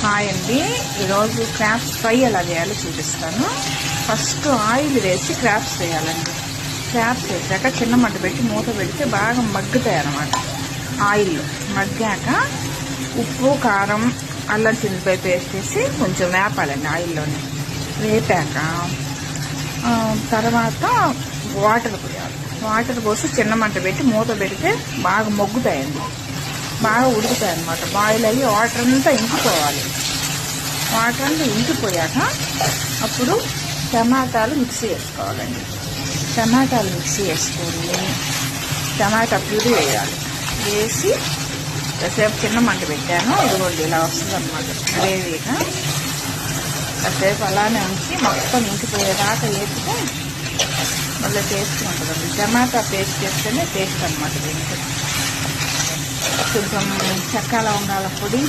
Hi అండి, ఈరోజు crops fry ఎలా చేయాలో చూపిస్తాను. ఫస్ట్ ఆయిల్ వేసి క్రాప్స్ వేయాలండి. క్రాప్స్ వేసాక చిన్న మంట పెట్టి మూత పెడితే బాగా మగ్గుతాయి అన్నమాట. ఆయిల్ మగ్గాక ఉప్పు, కారం, అల్లం చిల్లిపాయ పేస్ట్ వేసి కొంచెం వేపాలండి ఆయిల్లోనే. వేపాక తర్వాత వాటర్ పోయాలి. వాటర్ పోసి చిన్న మంట పెట్టి మూత పెడితే బాగా మొగ్గుతాయండి, బాగా ఉడుకుతాయి అన్నమాట. బాయిల్ అయ్యి వాటర్ అంతా ఇంకిపోవాలి. వాటర్ అంతా ఇంకిపోయాక అప్పుడు టమాటాలు మిక్సీ వేసుకోవాలండి. టమాటాలు మిక్సీ వేసుకొని టమాటా ప్యూరీ వేయాలి. వేసి కాసేపు చిన్న మంట పెట్టాను. ఇదిగోండి ఇలా వస్తుంది అన్నమాట గ్రేవీగా. కాసేపు అలానే ఉంచి మొత్తం ఇంకిపోయేదాకా వేస్తే మళ్ళీ టేస్ట్ ఉంటుందండి. టమాటా పేస్ట్ చేస్తేనే టేస్ట్ అన్నమాట దీనికి. కొంచెం చెక్క లవంగాల పొడి,